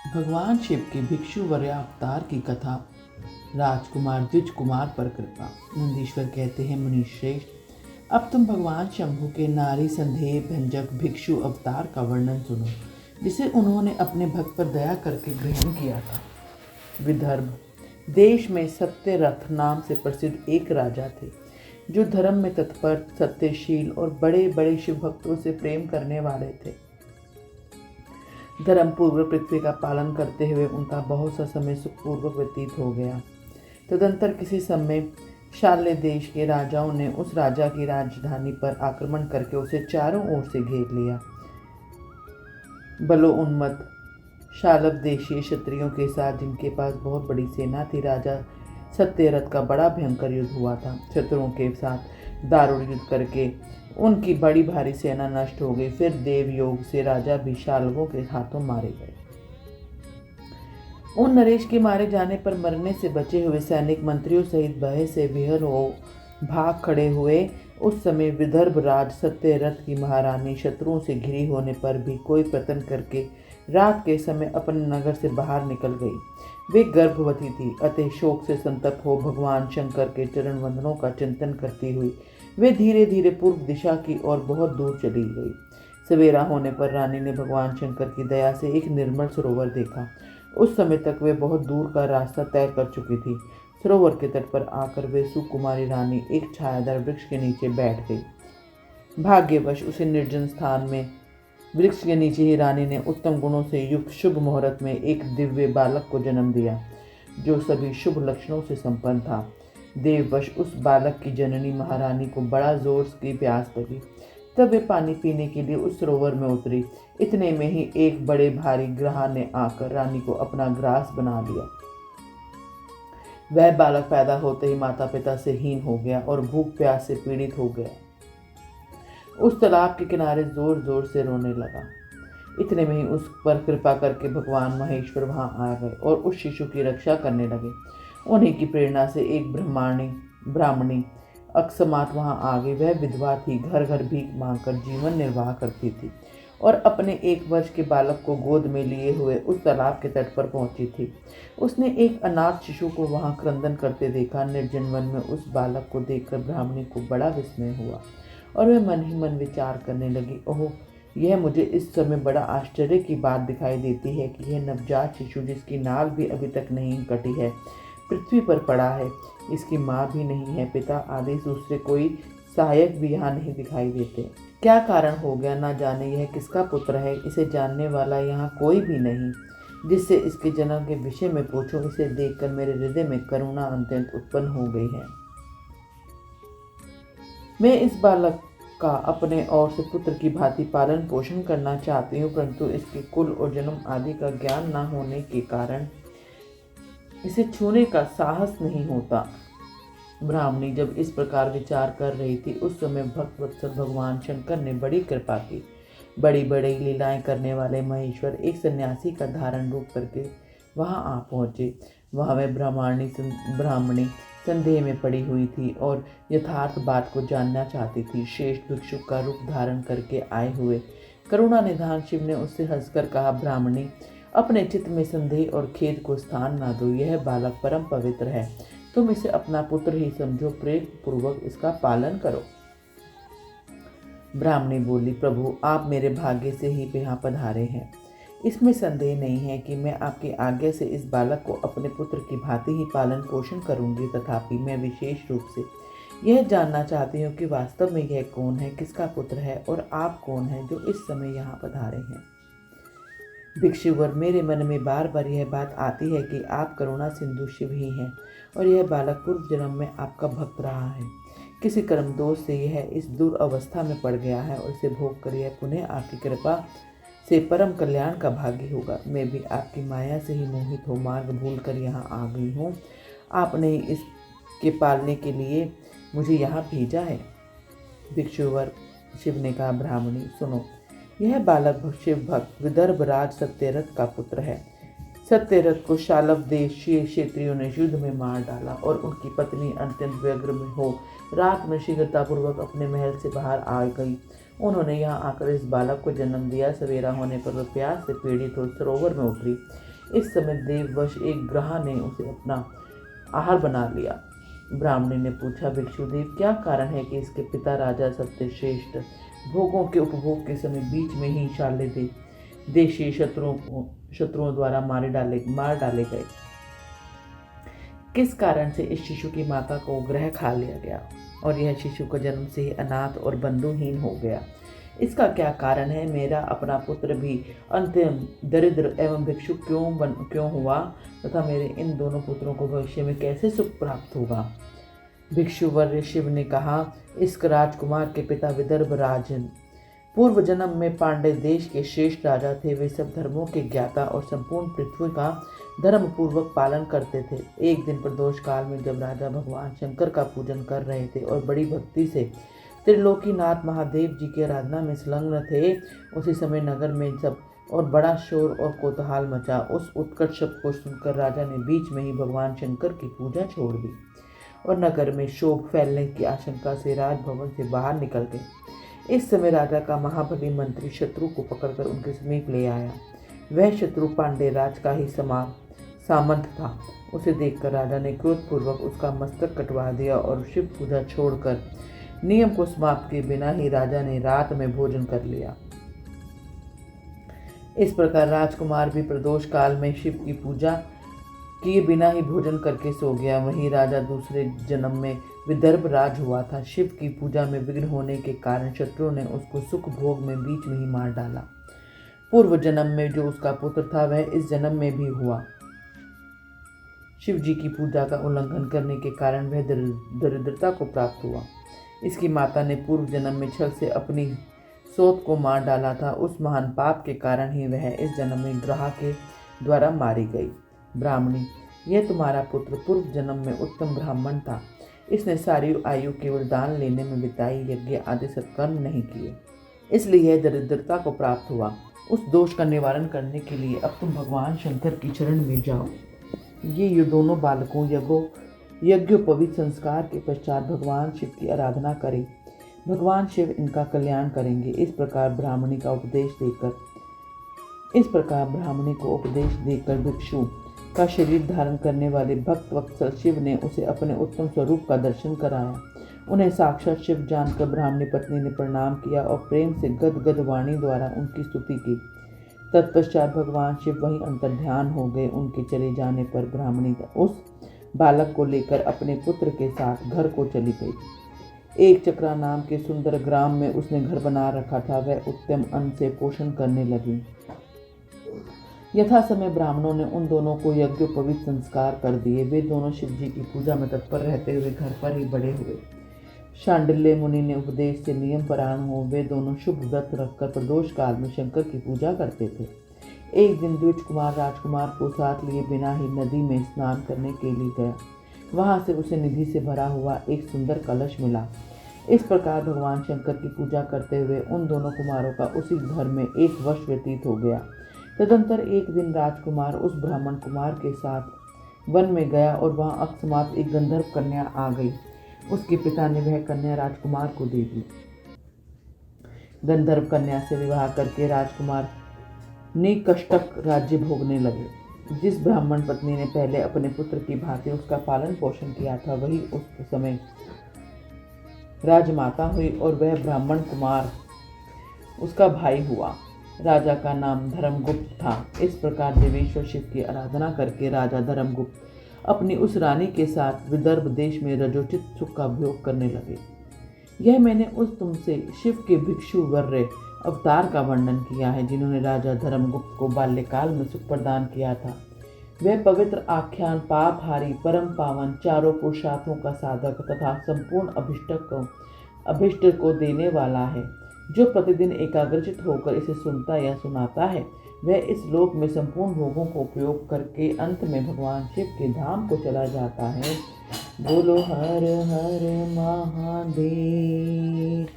भगवान शिव के भिक्षु वरावतार की कथा। राजकुमार द्विज कुमार पर कृपा। नंदीश्वर कहते हैं, मुनिश्रेष्ठ, अब तुम भगवान शंभु के नारी संदेह भंजक भिक्षु अवतार का वर्णन सुनो, जिसे उन्होंने अपने भक्त पर दया करके ग्रहण किया था। विदर्भ देश में सत्यरथ नाम से प्रसिद्ध एक राजा थे, जो धर्म में तत्पर, सत्यशील और बड़े बड़े शिव भक्तों से प्रेम करने वाले थे। धर्मपूर्वक पृथ्वी का पालन करते हुए उनका बहुत सा समय सुखपूर्वक व्यतीत हो गया। तदंतर किसी समय शाल्य देश के राजाओं ने उस राजा की राजधानी पर आक्रमण करके उसे चारों ओर से घेर लिया। बलोन्मत्त शाल्व देशीय क्षत्रियों के साथ, जिनके पास बहुत बड़ी सेना थी, राजा सत्यरथ का बड़ा भयंकर युद्ध हुआ था। शत्रुओं के साथ दारुण युद्ध करके उनकी बड़ी भारी सेना नष्ट हो गई। फिर देव योग से राजा भी शाल्वों के हाथों मारे गए। उन नरेश के मारे जाने पर मरने से बचे हुए सैनिक मंत्रियों सहित भय से विहर हो भाग खड़े हुए। उस समय विदर्भ राज सत्यरथ की महारानी शत्रुओं से घिरी होने पर भी कोई प्रयत्न करके रात के समय अपने नगर से बाहर निकल गई। वे गर्भवती थी, अतः शोक से संतप्त हो भगवान शंकर के चरण वंदनों का चिंतन करती हुई वे धीरे धीरे पूर्व दिशा की ओर बहुत दूर चली गई। सवेरा होने पर रानी ने भगवान शंकर की दया से एक निर्मल सरोवर देखा। उस समय तक वे बहुत दूर का रास्ता तय कर चुकी थी। सरोवर के तट पर आकर वे सुकुमारी रानी एक छायादार वृक्ष के नीचे बैठ गई। भाग्यवश उसे निर्जन स्थान में वृक्ष के नीचे ही रानी ने उत्तम गुणों से युक्त शुभ मुहूर्त में एक दिव्य बालक को जन्म दिया, जो सभी शुभ लक्षणों से संपन्न था। देववश उस बालक की जननी महारानी को बड़ा जोर की प्यास लगी। तब वे पानी पीने के लिए उस सरोवर में उतरी। इतने में ही एक बड़े भारी ग्राह ने आकर रानी को अपना ग्रास बना लिया। वह बालक पैदा होते ही माता पिता से हीन हो गया और भूख प्यास से पीड़ित हो गया। उस तालाब के किनारे जोर जोर से रोने लगा। इतने में ही उस पर कृपा करके भगवान महेश्वर वहां आ गए और उस शिशु की रक्षा करने लगे। उन्हीं की प्रेरणा से एक ब्राह्मणी अकस्मात वहां आ गई। वह विधवा थी, घर घर भीख मांगकर जीवन निर्वाह करती थी और अपने 1 वर्ष के बालक को गोद में लिए हुए उस तालाब के तट पर पहुंची थी। उसने एक अनाथ शिशु को वहां क्रंदन करते देखा। निर्जन वन में उस बालक को देखकर ब्राह्मणी को बड़ा विस्मय हुआ और वह मन ही मन विचार करने लगी, ओह, यह मुझे इस समय बड़ा आश्चर्य की बात दिखाई देती है कि यह नवजात शिशु, जिसकी नाल भी अभी तक नहीं कटी है, पृथ्वी पर पड़ा है। इसकी माँ भी नहीं है, पिता आदि दूसरे कोई सहायक भी यहाँ नहीं दिखाई देते। क्या कारण हो गया, ना जाने यह किसका पुत्र है। इसे जानने वाला यहाँ कोई भी नहीं, जिससे इसके जन्म के विषय में पूछूं। इसे देखकर मेरे हृदय में करुणा अत्यंत उत्पन्न हो गई है। मैं इस बालक का अपने और से पुत्र की भांति पालन पोषण करना चाहती हूँ, परंतु इसके कुल और जन्म आदि का ज्ञान न होने के कारण इसे छूने का साहस नहीं होता। ब्राह्मणी जब इस प्रकार विचार कर रही थी, उस समय भक्तवत्सल भगवान शंकर ने बड़ी कृपा की। बड़ी बड़ी लीलाएं करने वाले महेश्वर एक सन्यासी का धारण रूप करके वहां आ पहुंचे। वहां वह ब्राह्मणी संदेह में पड़ी हुई थी और यथार्थ बात को जानना चाहती थी। श्रेष्ठ भिक्षु का रूप धारण करके आए हुए करुणा निधान शिव ने उससे हंसकर कहा, ब्राह्मणी, अपने चित्त में संदेह और खेद को स्थान ना दो। यह बालक परम पवित्र है, तुम इसे अपना पुत्र ही समझो, प्रेम पूर्वक इसका पालन करो। ब्राह्मणी बोली, प्रभु, आप मेरे भाग्य से ही यहाँ पधारे हैं। इसमें संदेह नहीं है कि मैं आपकी आज्ञा से इस बालक को अपने पुत्र की भांति ही पालन पोषण करूंगी। तथापि मैं विशेष रूप से यह जानना चाहती हूँ कि वास्तव में यह कौन है, किसका पुत्र है और आप कौन हैं जो इस समय यहाँ पधारे हैं। भिक्षुवर, मेरे मन में बार बार यह बात आती है कि आप करुणा सिंधु शिव ही हैं और यह बालक पूर्व जन्म में आपका भक्त रहा है। किसी कर्म दोष से यह इस दुर्अवस्था में पड़ गया है और इसे भोग कर यह पुनः आपकी कृपा से परम कल्याण का भागी होगा। मैं भी आपकी माया से ही मोहित हो मार्ग भूल कर यहाँ आ गई हूँ। आपने इसके पालने के लिए मुझे यहाँ भेजा है। भिक्षुवर शिव ने कहा, ब्राह्मणी, सुनो, यह बालक शिव भक्त विदर्भ राज सत्यरथ का पुत्र है। सत्यरथ को शाल्व देशीय क्षेत्रियों ने युद्ध में मार डाला और उनकी पत्नी अत्यंत व्यग्र में हो रात में शीघ्रतापूर्वक अपने महल से बाहर आ गई। उन्होंने यहाँ आकर इस बालक को जन्म दिया। सवेरा होने पर वह प्यास से पीड़ित हो सरोवर में उतरी। इस समय देववश एक ग्रह ने उसे अपना आहार बना लिया। ब्राह्मणी ने पूछा, भिक्षुदेव क्या कारण है कि इसके पिता राजा सत्यश्रेष्ठ भोगों के उपभोग के समय बीच में ही शाल्य देशी शत्रुओं द्वारा मार डाले गए। किस कारण से इस शिशु की माता को ग्रह खा लिया गया और यह शिशु का जन्म से ही अनाथ और बंधुहीन हो गया? इसका क्या कारण है? मेरा अपना पुत्र भी अंतिम दरिद्र एवं भिक्षु क्यों हुआ तथा मेरे इन दोनों पुत्रों को भविष्य में कैसे सुख प्राप्त होगा? भिक्षुवर्य शिव ने कहा, इस राजकुमार के पिता विदर्भ राजन पूर्व जन्म में पांडे देश के श्रेष्ठ राजा थे। वे सब धर्मों के ज्ञाता और संपूर्ण पृथ्वी का धर्म पूर्वक पालन करते थे। एक दिन प्रदोष काल में जब राजा भगवान शंकर का पूजन कर रहे थे और बड़ी भक्ति से त्रिलोकीनाथ महादेव जी की आराधना में संलग्न थे, उसी समय नगर में जब और बड़ा शोर और कोतवाल मचा। उस उत्कट शब्द को सुनकर राजा ने बीच में ही भगवान शंकर की पूजा छोड़ दी और नगर में शोक फैलने की आशंका से राजभवन से बाहर निकल गए। इस समय राजा का महाबली मंत्री शत्रु को पकड़कर उनके समीप ले आया। वह शत्रु पांडे राज का ही सामंत था। उसे देखकर राजा ने क्रोधपूर्वक उसका मस्तक कटवा दिया और शिव पूजा छोड़कर नियम को समाप्त किए बिना ही राजा ने रात में भोजन कर लिया। इस प्रकार राजकुमार भी प्रदोष काल में शिव की पूजा किए बिना ही भोजन करके सो गया। वहीं राजा दूसरे जन्म में विदर्भ राज हुआ था। शिव की पूजा में विघ्न होने के कारण शत्रु ने उसको सुख भोग में बीच में ही मार डाला। पूर्व जन्म में जो उसका पुत्र था वह इस जन्म में भी हुआ। शिव जी की पूजा का उल्लंघन करने के कारण वह दरिद्रता को प्राप्त हुआ। इसकी माता ने पूर्व जन्म में छल से अपनी सोत को मार डाला था। उस महान पाप के कारण ही वह इस जन्म में ग्रह के द्वारा मारी गई। ब्राह्मणी, यह तुम्हारा पुत्र पूर्व जन्म में उत्तम ब्राह्मण था। इसने सारी आयु केवल दान लेने में बिताई, यज्ञ आदि सत्कर्म नहीं किए, इसलिए यह दरिद्रता को प्राप्त हुआ। उस दोष का निवारण करने के लिए अब तुम भगवान शंकर की शरण में जाओ। ये दोनों बालकों यज्ञोपवीत संस्कार के पश्चात भगवान शिव की आराधना करें। भगवान शिव इनका कल्याण करेंगे। इस प्रकार ब्राह्मणी को उपदेश देकर भिक्षु का शरीर धारण करने वाले भक्त वत्सल शिव ने उसे अपने उत्तम स्वरूप का दर्शन कराया। उन्हें साक्षात शिव जानकर ब्राह्मणी पत्नी ने प्रणाम किया और प्रेम से गदगद वाणी द्वारा उनकी स्तुति की। तत्पश्चात भगवान शिव वहीं अंतर्ध्यान हो गए। उनके चले जाने पर ब्राह्मणी उस बालक को लेकर अपने पुत्र के साथ घर को चली गई। एक चक्रा नाम के सुंदर ग्राम में उसने घर बना रखा था। वह उत्तम अन्न से पोषण करने लगी। यथा समय ब्राह्मणों ने उन दोनों को यज्ञोपवीत संस्कार कर दिए। वे दोनों शिव जी की पूजा में तत्पर रहते हुए घर पर ही बड़े हुए। शांडिल्य मुनि ने उपदेश से नियम परायण हो वे दोनों शुभ व्रत रखकर प्रदोष काल में शंकर की पूजा करते थे। एक दिन द्विज कुमार राजकुमार को साथ लिए बिना ही नदी में स्नान करने के लिए गया। वहां से उसे निधि से भरा हुआ एक सुंदर कलश मिला। इस प्रकार भगवान शंकर की पूजा करते हुए उन दोनों कुमारों का उसी घर में एक वर्ष व्यतीत हो गया। तदंतर एक दिन राजकुमार उस ब्राह्मण कुमार के साथ वन में गया और वहां अकस्मात एक गंधर्व कन्या आ गई। उसके पिता ने वह कन्या राजकुमार को दे दी। गंधर्व कन्या से विवाह करके राजकुमार निकष्टक राज्य भोगने लगे। जिस ब्राह्मण पत्नी ने पहले अपने पुत्र की भांति उसका पालन पोषण किया था वही उस समय राजमाता हुई और वह ब्राह्मण कुमार उसका भाई हुआ। राजा का नाम धर्मगुप्त था। इस प्रकार देवेश्वर शिव की आराधना करके राजा धर्मगुप्त अपनी उस रानी के साथ विदर्भ देश में रजोचित सुख का भोग करने लगे। यह मैंने उस तुमसे शिव के भिक्षु वर्य अवतार का वर्णन किया है जिन्होंने राजा धर्मगुप्त को बाल्यकाल में सुख प्रदान किया था। वह पवित्र आख्यान पापहारी परम पावन चारों पुरुषार्थों का साधक तथा संपूर्ण अभिष्ट को देने वाला है। जो प्रतिदिन एकाग्रचित होकर इसे सुनता या सुनाता है वह इस लोक में संपूर्ण भोगों को उपयोग करके अंत में भगवान शिव के धाम को चला जाता है। बोलो हर हर महादेव।